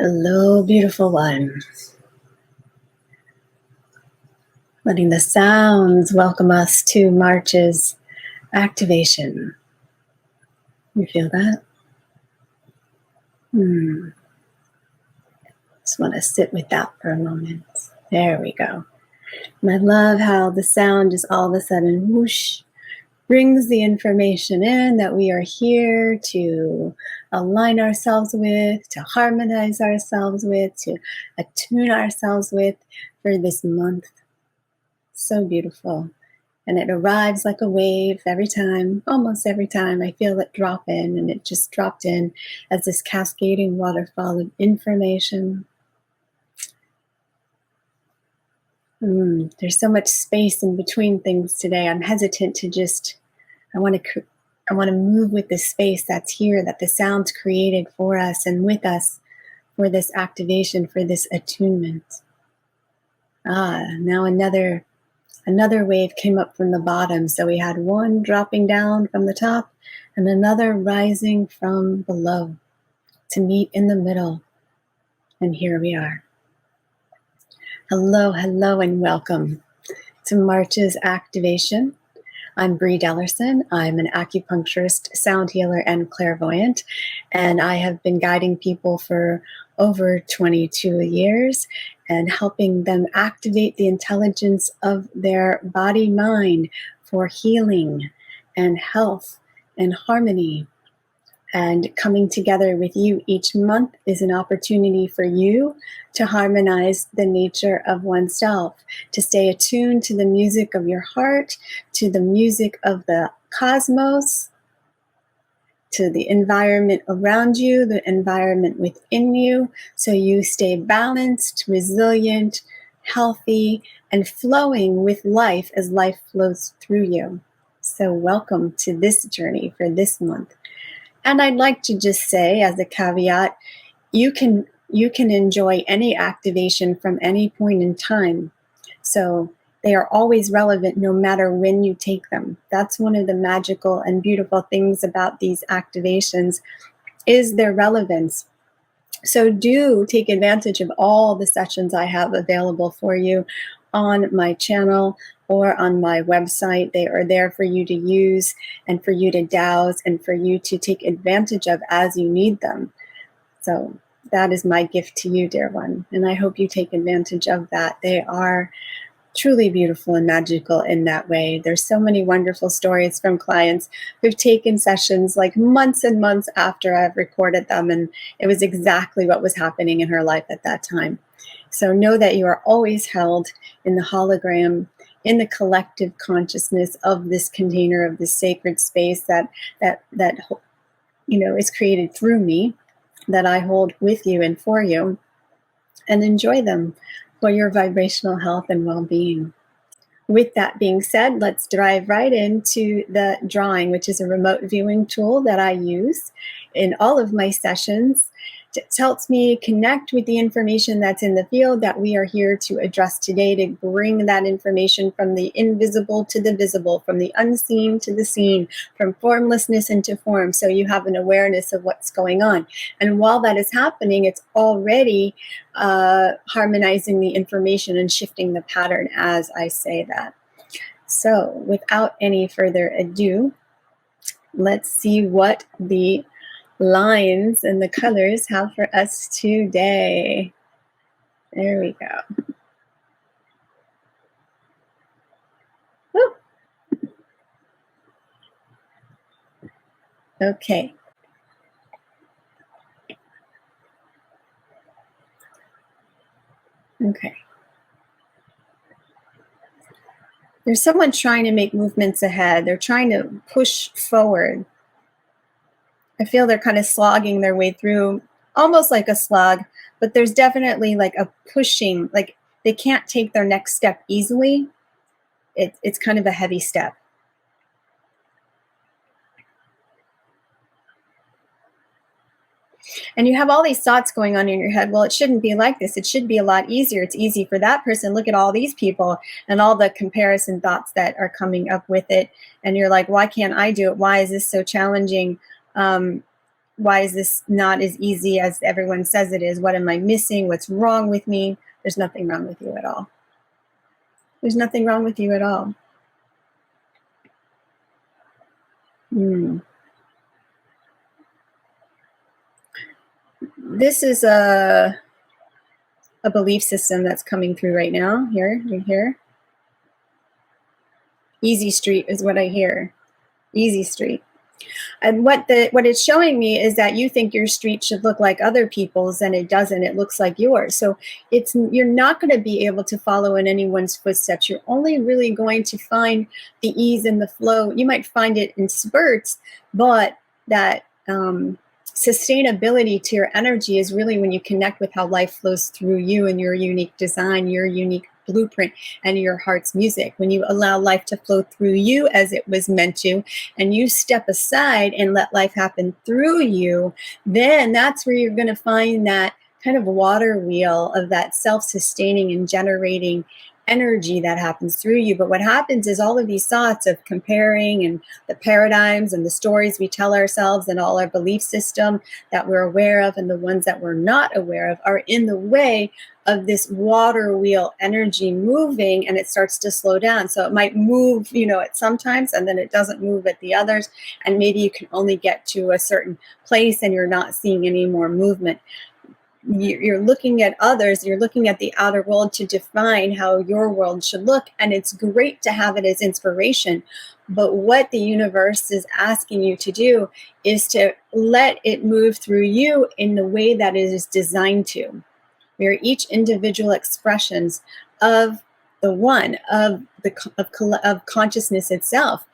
Hello, beautiful one. Letting the sounds welcome us to March's activation. You feel that? Just want to sit with that for a moment. There we go. And I love how the sound just all of a sudden, whoosh, brings the information in that we are here to align ourselves with, to harmonize ourselves with, to attune ourselves with for this month. So beautiful. And it arrives like a wave every time, almost every time I feel it drop in, and it just dropped in as this cascading waterfall of information. There's so much space in between things today. I'm hesitant to just, I want to move with the space that's here, that the sound's created for us and with us for this activation, for this attunement. Now another wave came up from the bottom. So we had one dropping down from the top and another rising from below to meet in the middle. And here we are. Hello, hello, and welcome to March's activation. I'm 𝘠𝘩𝘕. I'm an acupuncturist, sound healer, and clairvoyant, and I have been guiding people for over 22 years and helping them activate the intelligence of their body-mind for healing and health and harmony. And coming together with you each month is an opportunity for you to harmonize the nature of oneself, to stay attuned to the music of your heart, to the music of the cosmos, to the environment around you, the environment within you, so you stay balanced, resilient, healthy, and flowing with life as life flows through you. So welcome to this journey for this month. And I'd like to just say, as a caveat, you can enjoy any activation from any point in time. So they are always relevant no matter when you take them. That's one of the magical and beautiful things about these activations, is their relevance. So do take advantage of all the sessions I have available for you on my channel or on my website. They are there for you to use and for you to douse and for you to take advantage of as you need them. So that is my gift to you, dear one. And I hope you take advantage of that. They are truly beautiful and magical in that way. There's so many wonderful stories from clients who've taken sessions like months and months after I've recorded them, and it was exactly what was happening in her life at that time. So know that you are always held in the hologram, in the collective consciousness of this container, of this sacred space that is created through me, that I hold with you and for you, and enjoy them for your vibrational health and well-being. With that being said, let's dive right into the drawing, which is a remote viewing tool that I use in all of my sessions. It helps me connect with the information that's in the field that we are here to address today, to bring that information from the invisible to the visible, from the unseen to the seen, from formlessness into form, so you have an awareness of what's going on. And while that is happening, it's already harmonizing the information and shifting the pattern as I say that. So without any further ado, let's see what the lines and the colors have for us today. There we go. Woo. Okay. Okay. There's someone trying to make movements ahead. They're trying to push forward. I feel they're kind of slogging their way through, almost like a slog, but there's definitely like a pushing, like they can't take their next step easily. It's kind of a heavy step. And you have all these thoughts going on in your head. Well, it shouldn't be like this. It should be a lot easier. It's easy for that person. Look at all these people and all the comparison thoughts that are coming up with it. And you're like, why can't I do it? Why is this so challenging? why is this not as easy as everyone says it is? What am I missing? What's wrong with me? There's nothing wrong with you at all. There's nothing wrong with you at all. This is a belief system that's coming through right now. Here, right here. Easy street is what I hear. Easy street. And what it's showing me is that you think your street should look like other people's, and it doesn't. It looks like yours. So you're not going to be able to follow in anyone's footsteps. You're only really going to find the ease and the flow. You might find it in spurts, but that sustainability to your energy is really when you connect with how life flows through you and your unique design, your unique blueprint, and your heart's music. When you allow life to flow through you as it was meant to, and you step aside and let life happen through you, then that's where you're going to find that kind of water wheel of that self-sustaining and generating energy that happens through you. But what happens is all of these thoughts of comparing and the paradigms and the stories we tell ourselves and all our belief system that we're aware of and the ones that we're not aware of are in the way of this water wheel energy moving, and it starts to slow down. So it might move, at sometimes, and then it doesn't move at the others, and maybe you can only get to a certain place and you're not seeing any more movement. You're looking at others, you're looking at the outer world to define how your world should look, and it's great to have it as inspiration. But what the universe is asking you to do is to let it move through you in the way that it is designed to. We are each individual expressions of the one, of consciousness itself,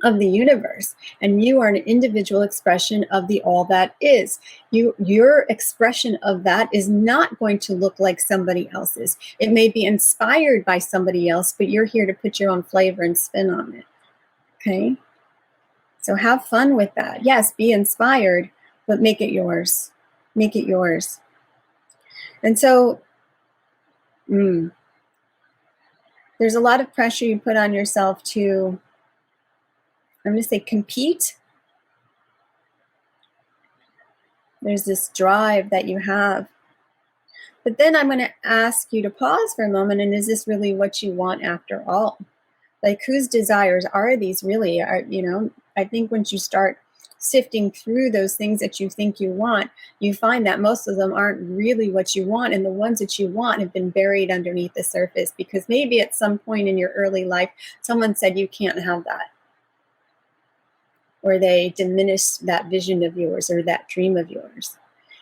of the universe, and you are an individual expression of the all that is. Your expression of that is not going to look like somebody else's. It may be inspired by somebody else, but you're here to put your own flavor and spin on it. Okay? So have fun with that. Yes, be inspired, but make it yours. Make it yours. And so there's a lot of pressure you put on yourself to, I'm going to say, compete. There's this drive that you have. But then I'm going to ask you to pause for a moment, and is this really what you want after all? Like, whose desires are these really? I think once you start sifting through those things that you think you want, you find that most of them aren't really what you want, and the ones that you want have been buried underneath the surface because maybe at some point in your early life, someone said you can't have that, or they diminished that vision of yours or that dream of yours.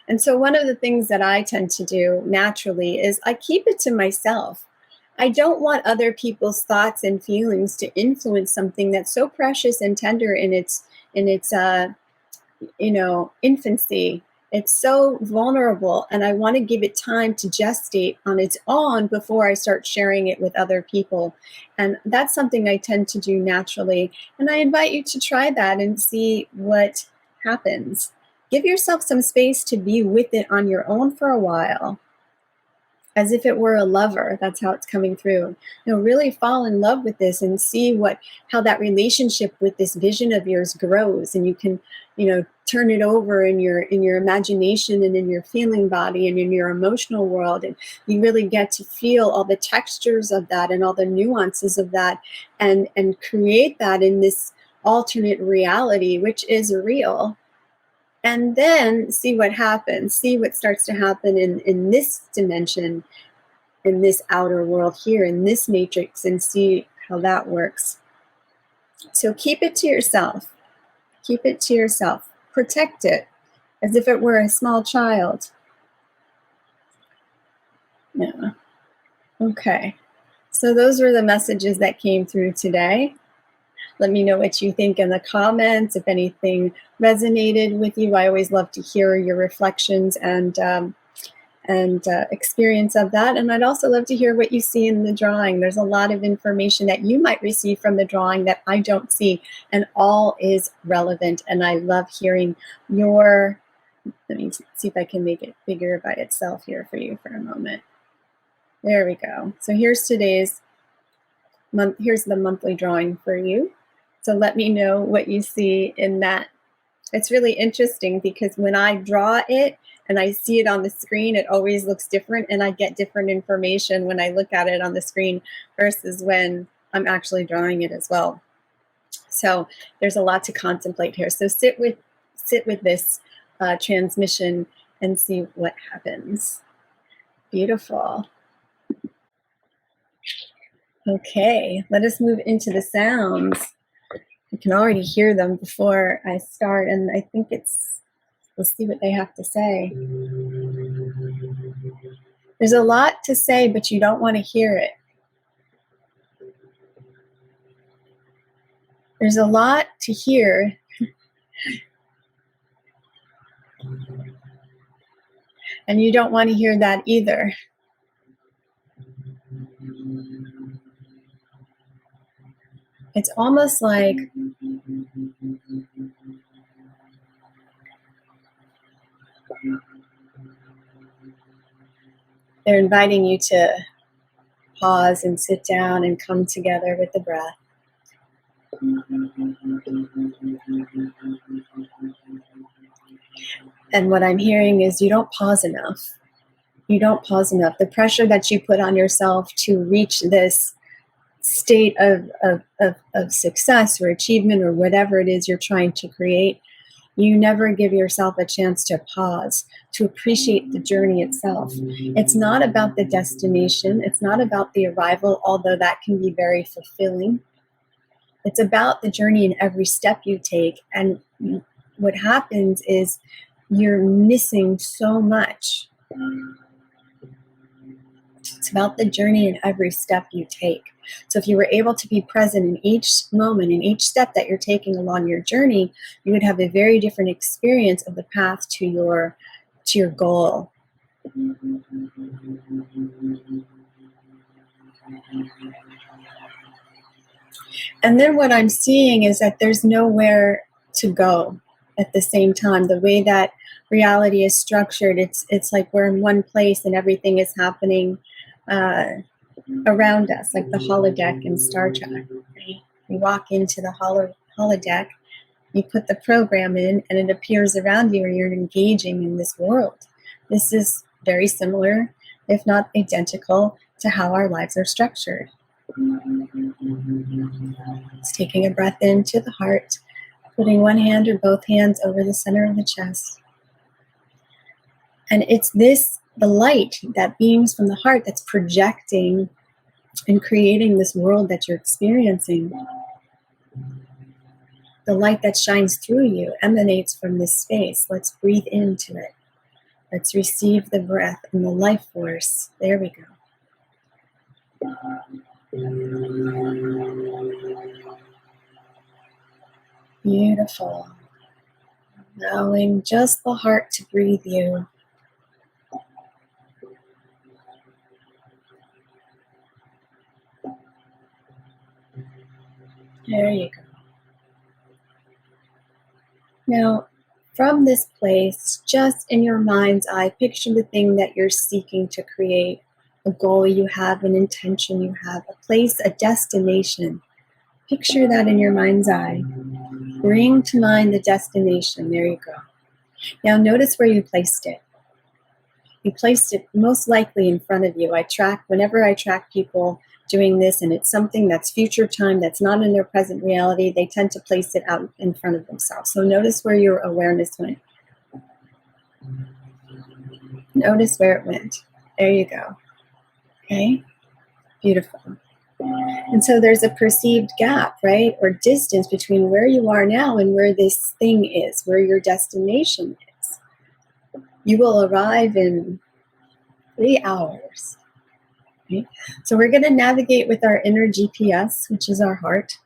And so one of the things that I tend to do naturally is I keep it to myself. I don't want other people's thoughts and feelings to influence something that's so precious and tender in its infancy. It's so vulnerable, and I want to give it time to gestate on its own before I start sharing it with other people. And that's something I tend to do naturally. And I invite you to try that and see what happens. Give yourself some space to be with it on your own for a while, as if it were a lover. That's how it's coming through. Really fall in love with this and see how that relationship with this vision of yours grows, and you can, turn it over in your imagination and in your feeling body and in your emotional world, and you really get to feel all the textures of that and all the nuances of that, and create that in this alternate reality, which is real. And then see what happens, see what starts to happen in this dimension, in this outer world here, in this matrix, and see how that works. So keep it to yourself. Keep it to yourself. Protect it as if it were a small child. Yeah. Okay. So those were the messages that came through today. Let me know what you think in the comments, if anything resonated with you. I always love to hear your reflections and experience of that. And I'd also love to hear what you see in the drawing. There's a lot of information that you might receive from the drawing that I don't see, and all is relevant. And I love hearing your, let me see if I can make it bigger by itself here for you for a moment. There we go. So here's today's here's the monthly drawing for you. So let me know what you see in that It's really interesting because when I draw it and I see it on the screen, it always looks different, and I get different information when I look at it on the screen versus when I'm actually drawing it as well. So there's a lot to contemplate here. So sit with this transmission and see what happens. Beautiful. Okay, let us move into the sounds. You can already hear them before I start, and I think let's see what they have to say. There's a lot to say, but you don't want to hear it. There's a lot to hear. And you don't want to hear that either. It's almost like they're inviting you to pause and sit down and come together with the breath. And what I'm hearing is you don't pause enough. You don't pause enough. The pressure that you put on yourself to reach this state of success or achievement or whatever it is you're trying to create, you never give yourself a chance to pause, to appreciate the journey itself. It's not about the destination. It's not about the arrival, although that can be very fulfilling. It's about the journey in every step you take. And what happens is you're missing so much. It's about the journey in every step you take. So if you were able to be present in each moment, in each step that you're taking along your journey, you would have a very different experience of the path to your goal. And then what I'm seeing is that there's nowhere to go at the same time. The way that reality is structured, it's like we're in one place and everything is happening around us, like the holodeck in Star Trek. Right? You walk into the holodeck, you put the program in, and it appears around you, or you're engaging in this world. This is very similar, if not identical, to how our lives are structured. It's taking a breath into the heart, putting one hand or both hands over the center of the chest. And it's the light that beams from the heart that's projecting and creating this world that you're experiencing. The light that shines through you emanates from this space. Let's breathe into it. Let's receive the breath and the life force. There we go. Beautiful. Allowing just the heart to breathe you. There you go. Now, from this place, just in your mind's eye, picture the thing that you're seeking to create, a goal you have, an intention you have, a place, a destination. Picture that in your mind's eye. Bring to mind the destination. There you go. Now, notice where you placed it. You placed it most likely in front of you. Whenever I track people doing this, and it's something that's future time, that's not in their present reality, they tend to place it out in front of themselves. So notice where your awareness went. Notice where it went. There you go. Okay? Beautiful. And so there's a perceived gap, right? Or distance between where you are now and where this thing is, where your destination is. You will arrive in 3 hours. Okay? So we're going to navigate with our inner GPS, which is our heart.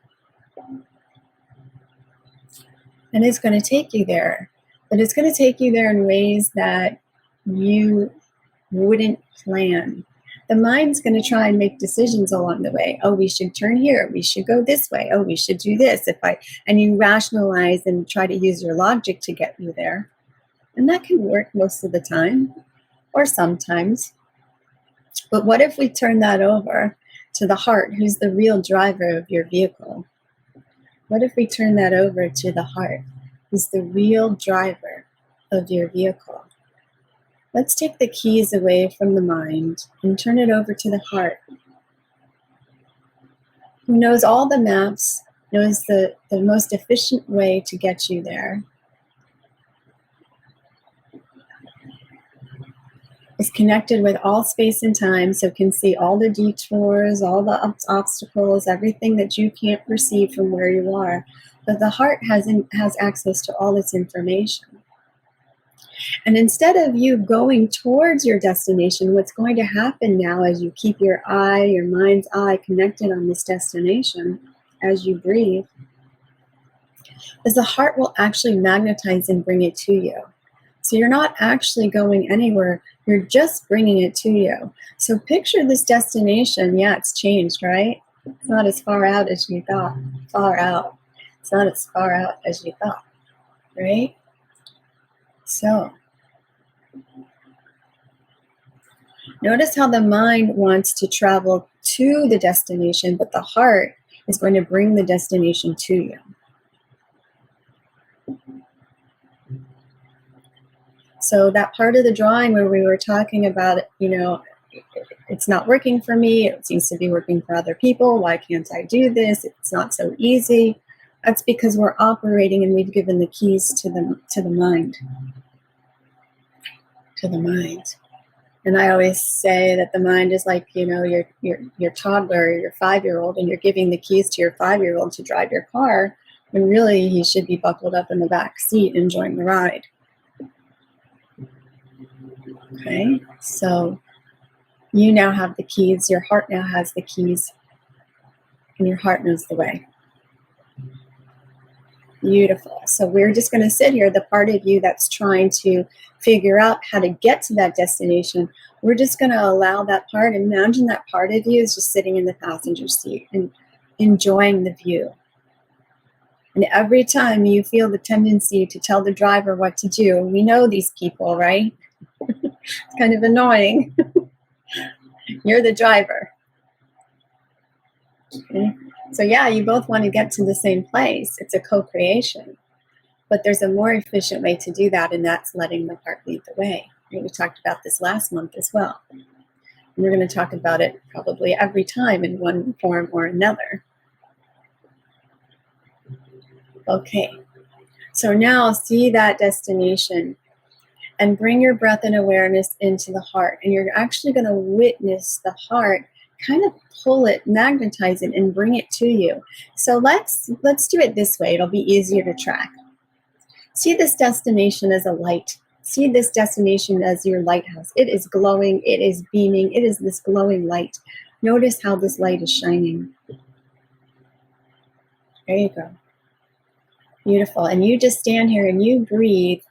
And it's going to take you there. But it's going to take you there in ways that you wouldn't plan. The mind's going to try and make decisions along the way. Oh, we should turn here. We should go this way. Oh, we should do this. And you rationalize and try to use your logic to get you there. And that can work most of the time, or sometimes. But what if we turn that over to the heart, who's the real driver of your vehicle? What if we turn that over to the heart? is the real driver of your vehicle. Let's take the keys away from the mind and turn it over to the heart, who knows all the maps, knows the most efficient way to get you there, is connected with all space and time, so can see all the detours, all the obstacles, everything that you can't perceive from where you are. But the heart has access to all this information. And instead of you going towards your destination, what's going to happen now as you keep your mind's eye connected on this destination as you breathe, is the heart will actually magnetize and bring it to you. So you're not actually going anywhere, you're just bringing it to you. So picture this destination. Yeah, it's changed, right? It's not as far out as you thought. Far out. It's not as far out as you thought, right? So notice how the mind wants to travel to the destination, but the heart is going to bring the destination to you. So that part of the drawing where we were talking about, it's not working for me, it seems to be working for other people, why can't I do this, it's not so easy. That's because we're operating and we've given the keys to the mind. To the mind. And I always say that the mind is like, your toddler, your 5-year-old, and you're giving the keys to your 5-year-old to drive your car, when really he should be buckled up in the back seat enjoying the ride. Okay, so you now have the keys, your heart now has the keys, and your heart knows the way. Beautiful. So we're just going to sit here, the part of you that's trying to figure out how to get to that destination, we're just going to allow that part, imagine that part of you is just sitting in the passenger seat and enjoying the view. And every time you feel the tendency to tell the driver what to do, we know these people, right? It's kind of annoying. You're the driver. Okay. So yeah, you both want to get to the same place. It's a co-creation. But there's a more efficient way to do that, and that's letting the heart lead the way. And we talked about this last month as well. And we're going to talk about it probably every time in one form or another. Okay. So now see that destination and bring your breath and awareness into the heart. And you're actually going to witness the heart kind of pull it, magnetize it, and bring it to you. So let's do it this way. It'll be easier to track. See this destination as a light. See this destination as your lighthouse. It is glowing. It is beaming. It is this glowing light. Notice how this light is shining. There you go. Beautiful. And you just stand here and you breathe.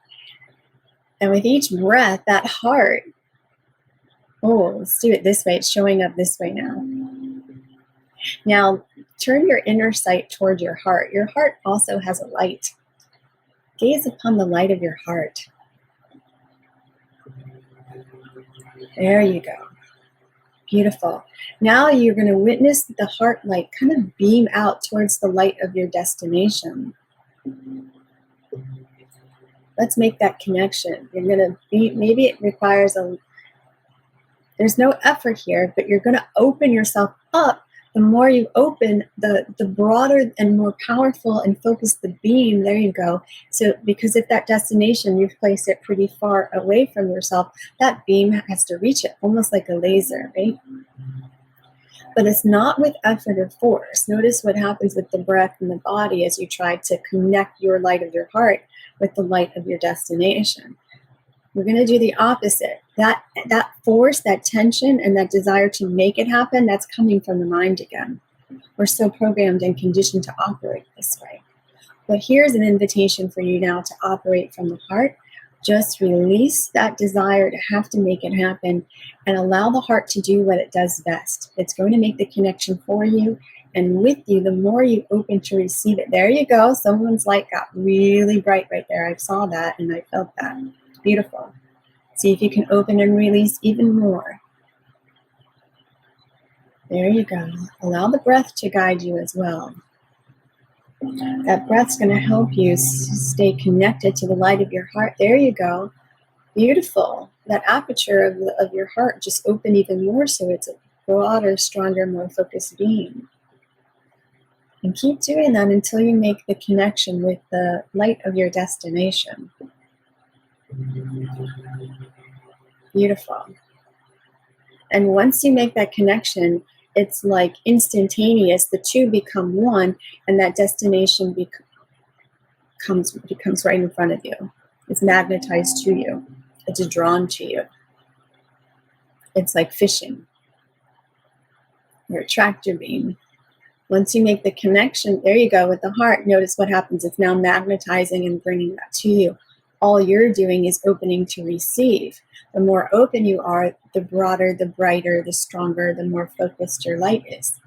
And with each breath, that heart, let's do it this way. It's showing up this way now. Now, turn your inner sight toward your heart. Your heart also has a light. Gaze upon the light of your heart. There you go. Beautiful. Now you're going to witness the heart light kind of beam out towards the light of your destination. Let's make that connection. You're going to be, maybe it requires there's no effort here, but you're going to open yourself up. The more you open, the broader and more powerful and focused the beam. There you go. So because if that destination, you've placed it pretty far away from yourself, that beam has to reach it, almost like a laser, right? But it's not with effort or force. Notice what happens with the breath and the body as you try to connect your light of your heart with the light of your destination. We're going to do the opposite. That force, that tension, and that desire to make it happen, that's coming from the mind again. We're so programmed and conditioned to operate this way. But here's an invitation for you now to operate from the heart. Just release that desire to have to make it happen and allow the heart to do what it does best. It's going to make the connection for you and with you, the more you open to receive it. There you go. Someone's light got really bright right there. I saw that and I felt that. Beautiful. See if you can open and release even more. There you go. Allow the breath to guide you as well. That breath's going to help you stay connected to the light of your heart. There you go. Beautiful. That aperture of your heart just opened even more, so it's a broader, stronger, more focused being. And keep doing that until you make the connection with the light of your destination. Beautiful. And once you make that connection, it's like instantaneous. The two become one, and that destination becomes right in front of you. It's magnetized to you. It's drawn to you. It's like fishing or a tractor beam. Once you make the connection, there you go, with the heart, notice what happens. It's now magnetizing and bringing that to you. All you're doing is opening to receive. The more open you are, the broader, the brighter, the stronger, the more focused your light is.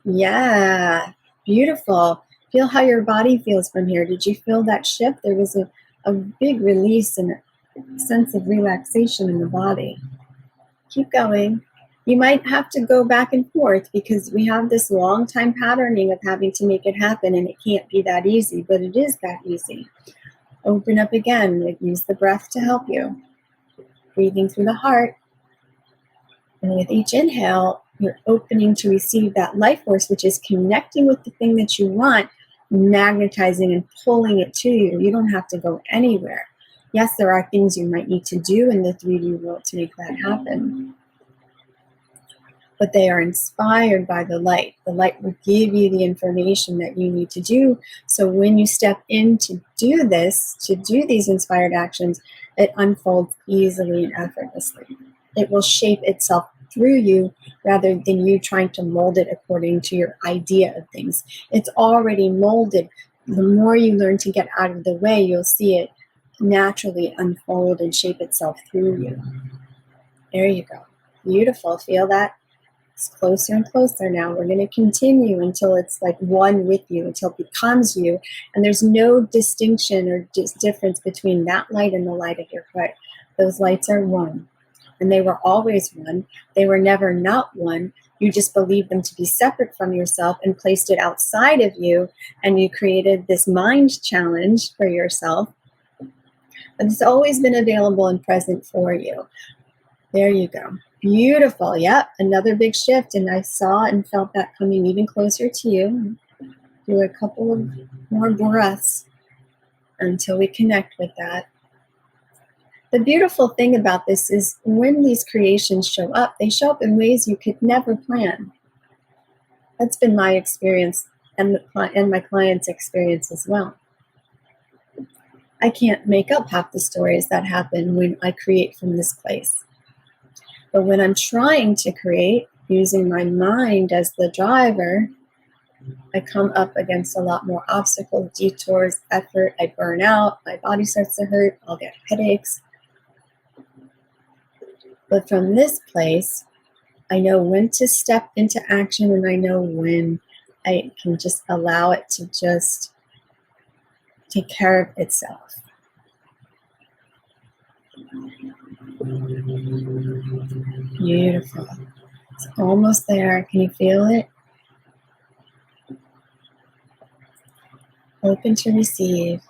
Yeah, beautiful. Feel how your body feels from here. Did you feel that shift? There was a big release and a sense of relaxation in the body. Keep going. You might have to go back and forth because we have this long time patterning of having to make it happen, and it can't be that easy, but it is that easy. Open up again. Use the breath to help you. Breathing through the heart. And with each inhale, you're opening to receive that life force, which is connecting with the thing that you want, magnetizing and pulling it to you. You don't have to go anywhere. Yes, there are things you might need to do in the 3D world to make that happen. But they are inspired by the light. The light will give you the information that you need to do. So when you step in to do this, to do these inspired actions, it unfolds easily and effortlessly. It will shape itself through you rather than you trying to mold it according to your idea of things. It's already molded. The more you learn to get out of the way, you'll see it naturally unfold and shape itself through you. There you go. Beautiful. Feel that? It's closer and closer now. We're going to continue until it's like one with you, until it becomes you. And there's no distinction or difference between that light and the light of your heart. Those lights are one. And they were always one. They were never not one. You just believed them to be separate from yourself and placed it outside of you. And you created this mind challenge for yourself. But it's always been available and present for you. There you go. Beautiful. Yep. Another big shift. And I saw and felt that coming even closer to you. Do a couple of more breaths until we connect with that. The beautiful thing about this is when these creations show up, they show up in ways you could never plan. That's been my experience and my client's experience as well. I can't make up half the stories that happen when I create from this place. But when I'm trying to create, using my mind as the driver, I come up against a lot more obstacles, detours, effort. I burn out, my body starts to hurt, I'll get headaches. But from this place, I know when to step into action, and I know when I can just allow it to just take care of itself. Beautiful. It's almost there. Can you feel it? Open to receive.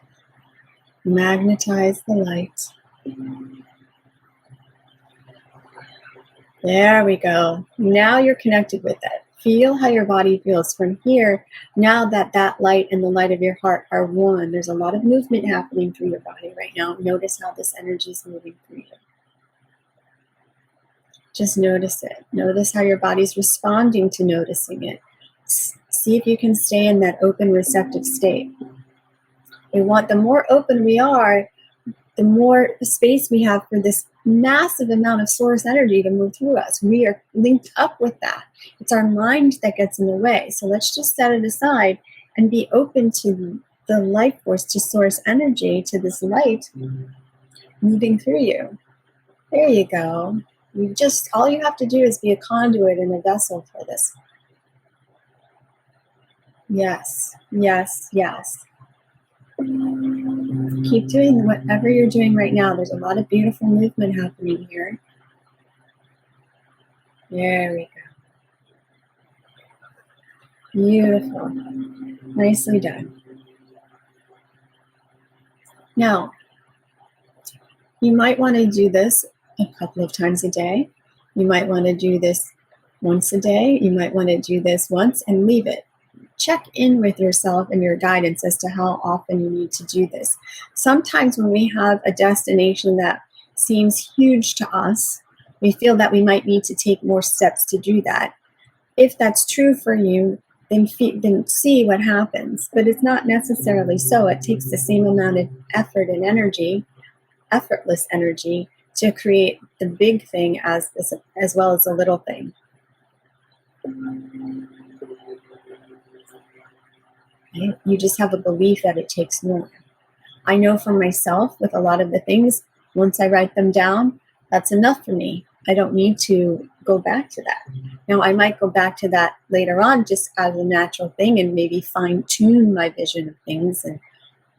Magnetize the light. There we go. Now you're connected with it. Feel how your body feels from here. Now that that light and the light of your heart are one, there's a lot of movement happening through your body right now. Notice how this energy is moving through you. Just notice it. Notice how your body's responding to noticing it. See if you can stay in that open, receptive state. The more open we are, the more space we have for this massive amount of source energy to move through us. We are linked up with that. It's our mind that gets in the way. So let's just set it aside and be open to the life force, to source energy, to this light moving through you. There you go. All you have to do is be a conduit and a vessel for this. Yes, yes, yes. Keep doing whatever you're doing right now. There's a lot of beautiful movement happening here. There we go. Beautiful. Nicely done. Now, you might want to do this a couple of times a day. You might want to do this once a day. You might want to do this once and leave it. Check in with yourself and your guidance as to how often you need to do this. Sometimes when we have a destination that seems huge to us, we feel that we might need to take more steps to do that. If that's true for you, then see what happens. But it's not necessarily so. It takes the same amount of effort and energy, effortless energy, to create the big thing as well as the little thing. Right? You just have a belief that it takes more. I know for myself with a lot of the things, once I write them down, that's enough for me. I don't need to go back to that. Now, I might go back to that later on just as a natural thing and maybe fine-tune my vision of things and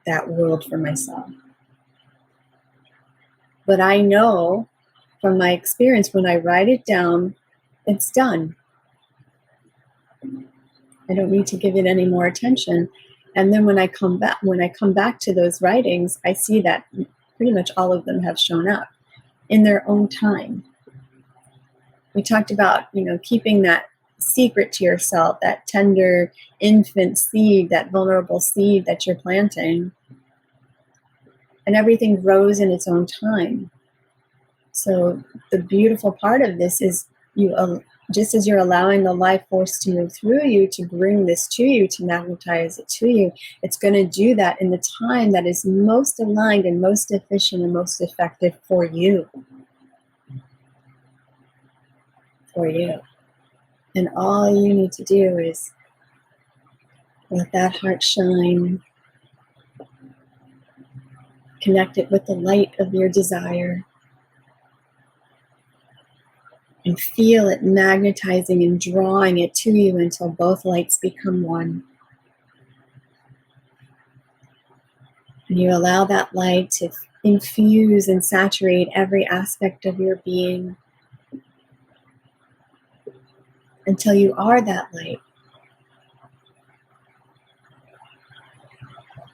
that world for myself. But I know from my experience, when I write it down, it's done. I don't need to give it any more attention. And then when I come back to those writings, I see that pretty much all of them have shown up in their own time. We talked about, keeping that secret to yourself, that tender infant seed, that vulnerable seed that you're planting. And everything grows in its own time. So the beautiful part of this is just as you're allowing the life force to move through you, to bring this to you, to magnetize it to you, it's going to do that in the time that is most aligned and most efficient and most effective for you. For you. And all you need to do is let that heart shine. Connect it with the light of your desire. And feel it magnetizing and drawing it to you until both lights become one. And you allow that light to infuse and saturate every aspect of your being until you are that light.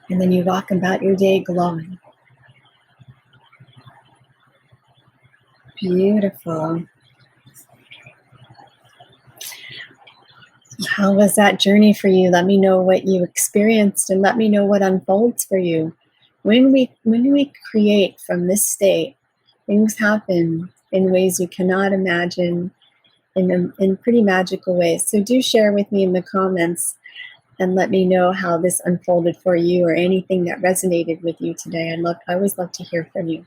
And then you walk about your day glowing. Beautiful. How was that journey for you? Let me know what you experienced and let me know what unfolds for you. When we create from this state, things happen in ways you cannot imagine, in pretty magical ways. So do share with me in the comments and let me know how this unfolded for you or anything that resonated with you today. I always love to hear from you.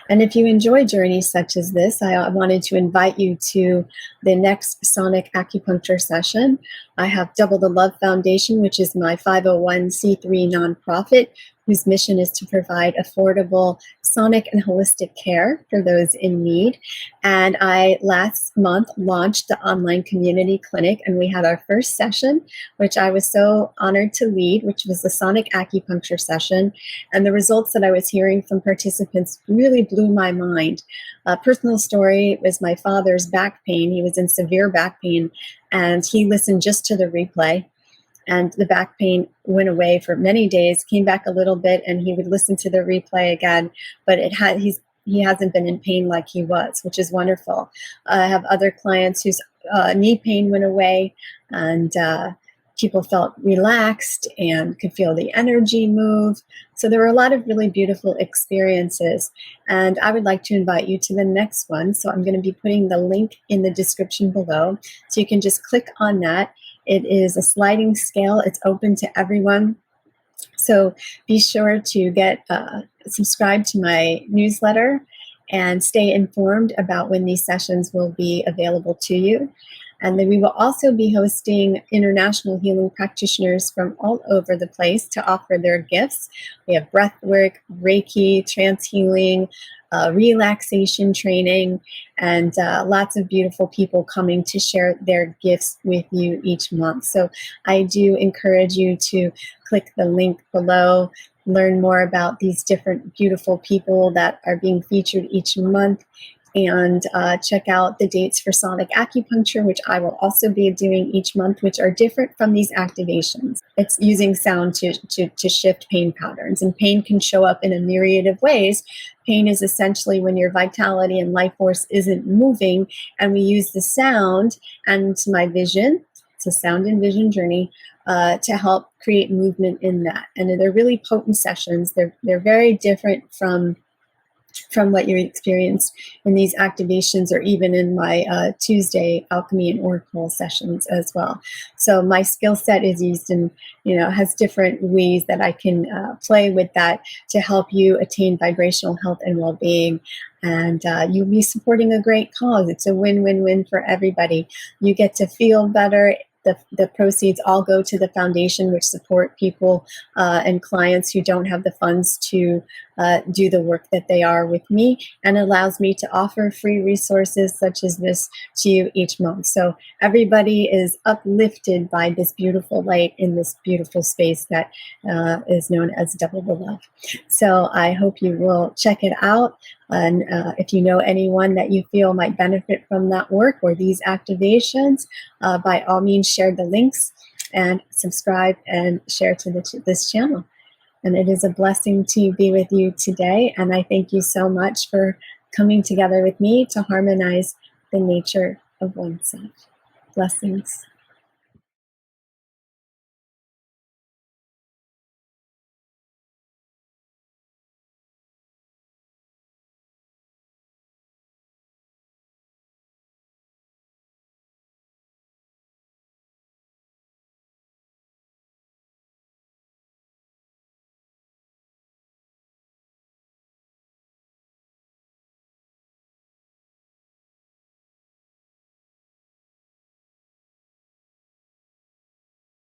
And if you enjoy journeys such as this, I wanted to invite you to the next Sonic Acupuncture session. I have Double the Love Foundation, which is my 501c3 nonprofit, whose mission is to provide affordable sonic and holistic care for those in need. And I last month launched the online community clinic, and we had our first session, which I was so honored to lead, which was the sonic acupuncture session. And the results that I was hearing from participants really blew my mind. A personal story was my father's back pain. He was in severe back pain, and he listened just to the replay. And the back pain went away for many days, came back a little bit, and he would listen to the replay again. But he hasn't been in pain like he was, which is wonderful. I have other clients whose knee pain went away, and people felt relaxed and could feel the energy move. So there were a lot of really beautiful experiences. And I would like to invite you to the next one. So I'm going to be putting the link in the description below. So you can just click on that. It is a sliding scale. It's open to everyone. So be sure to subscribe to my newsletter and stay informed about when these sessions will be available to you. And then we will also be hosting international healing practitioners from all over the place to offer their gifts. We have breathwork, Reiki, trance healing, relaxation training, and lots of beautiful people coming to share their gifts with you each month. So I do encourage you to click the link below, learn more about these different beautiful people that are being featured each month, and check out the dates for sonic acupuncture, which I will also be doing each month, which are different from these activations. It's using sound to shift pain patterns, and pain can show up in a myriad of ways. Pain is essentially when your vitality and life force isn't moving, and we use the sound and my vision, it's a sound and vision journey, to help create movement in that. And they're really potent sessions. They're very different from what you experienced in these activations, or even in my Tuesday alchemy and oracle sessions as well. So my skill set is used in, has different ways that I can play with that to help you attain vibrational health and well-being. And you'll be supporting a great cause. It's a win-win-win for everybody. You get to feel better. The proceeds all go to the foundation, which support people and clients who don't have the funds to do the work that they are with me, and allows me to offer free resources such as this to you each month. So everybody is uplifted by this beautiful light in this beautiful space that is known as Double the Love. So I hope you will check it out. And if you know anyone that you feel might benefit from that work or these activations, by all means share the links and subscribe and share to this channel. And it is a blessing to be with you today, and I thank you so much for coming together with me to harmonize the nature of oneself. Blessings.